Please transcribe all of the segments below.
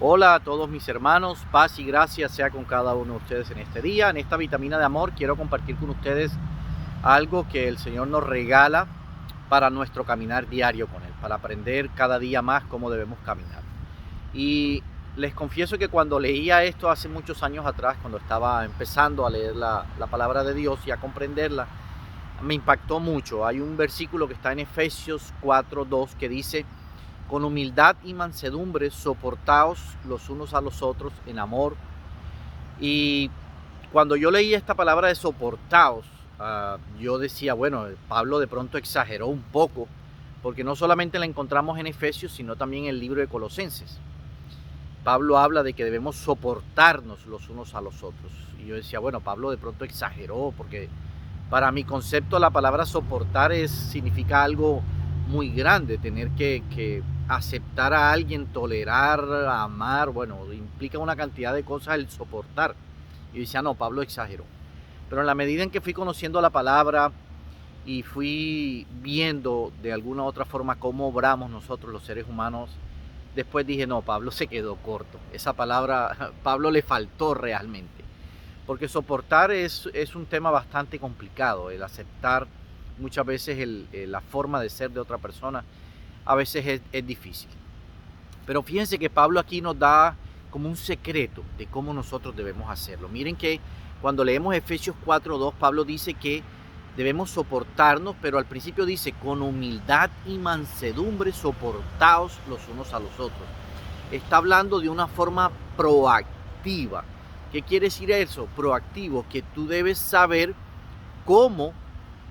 Hola a todos mis hermanos, paz y gracia sea con cada uno de ustedes en este día. En esta vitamina de amor quiero compartir con ustedes algo que el Señor nos regala para nuestro caminar diario con Él, para aprender cada día más cómo debemos caminar. Y les confieso que cuando leía esto hace muchos años atrás, cuando estaba empezando a leer la palabra de Dios y a comprenderla, me impactó mucho. Hay un versículo que está en Efesios 4:2 que dice: con humildad y mansedumbre soportaos los unos a los otros en amor. Y cuando yo leí esta palabra de soportaos, yo decía, bueno, Pablo de pronto exageró un poco, porque no solamente la encontramos en Efesios, sino también en el libro de Colosenses. Pablo habla de que debemos soportarnos los unos a los otros. Y yo decía, bueno, Pablo de pronto exageró, porque para mi concepto la palabra soportar significa algo muy grande, tener que aceptar a alguien, tolerar, amar, bueno, implica una cantidad de cosas el soportar. Y yo decía, no, Pablo exageró. Pero en la medida en que fui conociendo la palabra y fui viendo de alguna u otra forma cómo obramos nosotros los seres humanos, después dije, no, Pablo se quedó corto. Esa palabra, Pablo le faltó realmente. Porque soportar es un tema bastante complicado, el aceptar muchas veces la forma de ser de otra persona, a veces es difícil. Pero fíjense que Pablo aquí nos da como un secreto de cómo nosotros debemos hacerlo. Miren que cuando leemos Efesios 4:2, Pablo dice que debemos soportarnos, pero al principio dice, con humildad y mansedumbre soportaos los unos a los otros. Está hablando de una forma proactiva. ¿Qué quiere decir eso? Proactivo, que tú debes saber cómo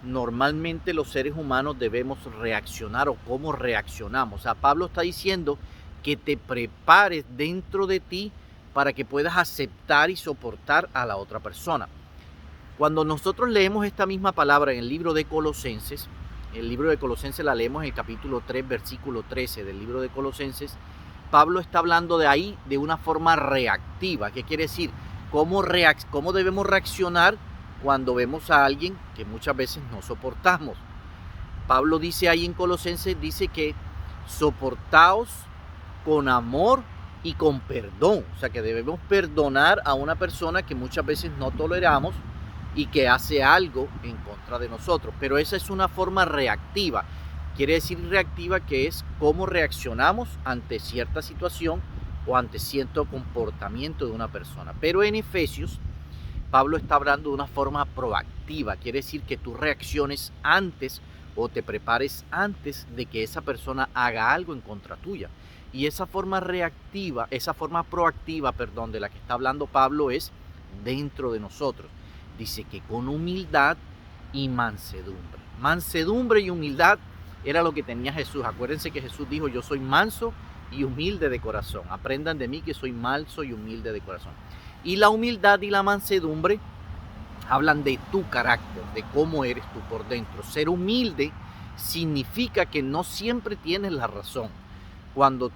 normalmente los seres humanos debemos reaccionar o cómo reaccionamos. O sea, Pablo está diciendo que te prepares dentro de ti para que puedas aceptar y soportar a la otra persona. Cuando nosotros leemos esta misma palabra en el libro de Colosenses, el libro de Colosenses la leemos en el capítulo 3, versículo 13 del libro de Colosenses, Pablo está hablando de ahí de una forma reactiva. ¿Qué quiere decir? ¿Cómo debemos reaccionar cuando vemos a alguien que muchas veces no soportamos? Pablo dice ahí en Colosenses, dice que soportaos con amor y con perdón. O sea, que debemos perdonar a una persona que muchas veces no toleramos y que hace algo en contra de nosotros. Pero esa es una forma reactiva. Quiere decir reactiva que es cómo reaccionamos ante cierta situación o ante cierto comportamiento de una persona. Pero en Efesios, Pablo está hablando de una forma proactiva. Quiere decir que tú reacciones antes o te prepares antes de que esa persona haga algo en contra tuya. Y esa forma reactiva, esa forma proactiva, perdón, de la que está hablando Pablo es dentro de nosotros. Dice que con humildad y mansedumbre. Mansedumbre y humildad era lo que tenía Jesús. Acuérdense que Jesús dijo, yo soy manso y humilde de corazón. Aprendan de mí que soy manso y humilde de corazón. Y la humildad y la mansedumbre hablan de tu carácter, de cómo eres tú por dentro. Ser humilde significa que no siempre tienes la razón. Cuando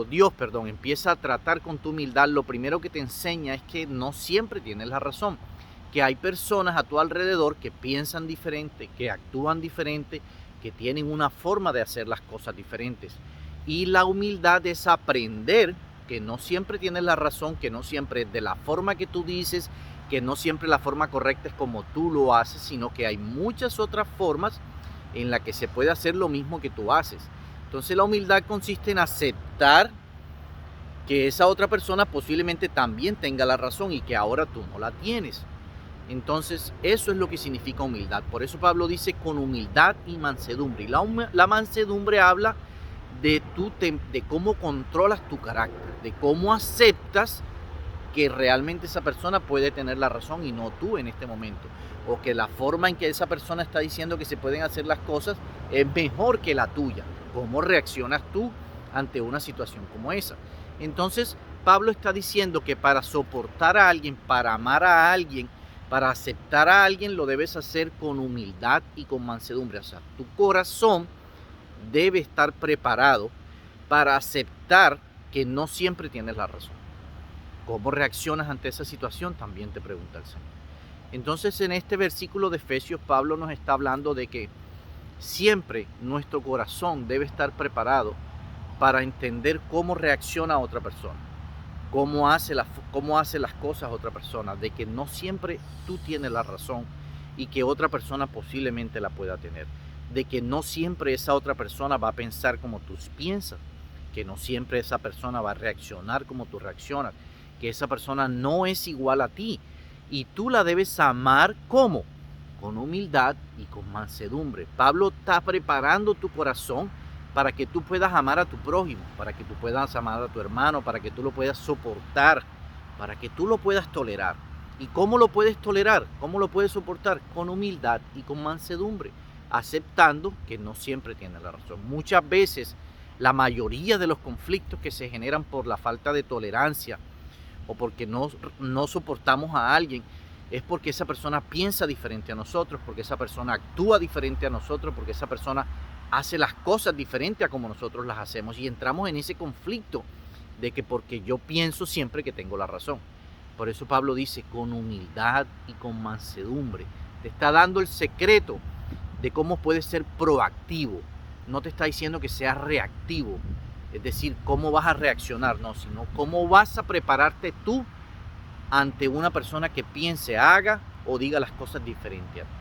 Dios, empieza a tratar con tu humildad, lo primero que te enseña es que no siempre tienes la razón, que hay personas a tu alrededor que piensan diferente, que actúan diferente, que tienen una forma de hacer las cosas diferentes. Y la humildad es aprender que no siempre tienes la razón, que no siempre es de la forma que tú dices, que no siempre la forma correcta es como tú lo haces, sino que hay muchas otras formas en las que se puede hacer lo mismo que tú haces. Entonces la humildad consiste en aceptar que esa otra persona posiblemente también tenga la razón y que ahora tú no la tienes. Entonces eso es lo que significa humildad. Por eso Pablo dice con humildad y mansedumbre. Y la mansedumbre habla de cómo controlas tu carácter, de cómo aceptas que realmente esa persona puede tener la razón y no tú en este momento, o que la forma en que esa persona está diciendo que se pueden hacer las cosas es mejor que la tuya. ¿Cómo reaccionas tú ante una situación como esa? Entonces Pablo está diciendo que para soportar a alguien, para amar a alguien, para aceptar a alguien, lo debes hacer con humildad y con mansedumbre. O sea, tu corazón debe estar preparado para aceptar que no siempre tienes la razón. ¿Cómo reaccionas ante esa situación? También te pregunta el Señor. Entonces, en este versículo de Efesios, Pablo nos está hablando de que siempre nuestro corazón debe estar preparado para entender cómo reacciona a otra persona. cómo hace las cosas otra persona, de que no siempre tú tienes la razón y que otra persona posiblemente la pueda tener, de que no siempre esa otra persona va a pensar como tú piensas, que no siempre esa persona va a reaccionar como tú reaccionas, que esa persona no es igual a ti y tú la debes amar ¿cómo? Con humildad y con mansedumbre. Pablo está preparando tu corazón para que tú puedas amar a tu prójimo, para que tú puedas amar a tu hermano, para que tú lo puedas soportar, para que tú lo puedas tolerar. ¿Y cómo lo puedes tolerar? ¿Cómo lo puedes soportar? Con humildad y con mansedumbre, aceptando que no siempre tienes la razón. Muchas veces la mayoría de los conflictos que se generan por la falta de tolerancia o porque no soportamos a alguien es porque esa persona piensa diferente a nosotros, porque esa persona actúa diferente a nosotros, porque esa persona hace las cosas diferentes a como nosotros las hacemos y entramos en ese conflicto de que porque yo pienso siempre que tengo la razón. Por eso Pablo dice con humildad y con mansedumbre. Te está dando el secreto de cómo puedes ser proactivo. No te está diciendo que seas reactivo, es decir, cómo vas a reaccionar, no, sino cómo vas a prepararte tú ante una persona que piense, haga o diga las cosas diferentes a ti.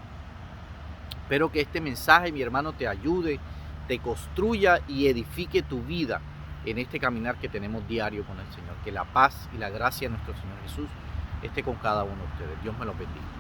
Espero que este mensaje, mi hermano, te ayude, te construya y edifique tu vida en este caminar que tenemos diario con el Señor. Que la paz y la gracia de nuestro Señor Jesús esté con cada uno de ustedes. Dios me los bendiga.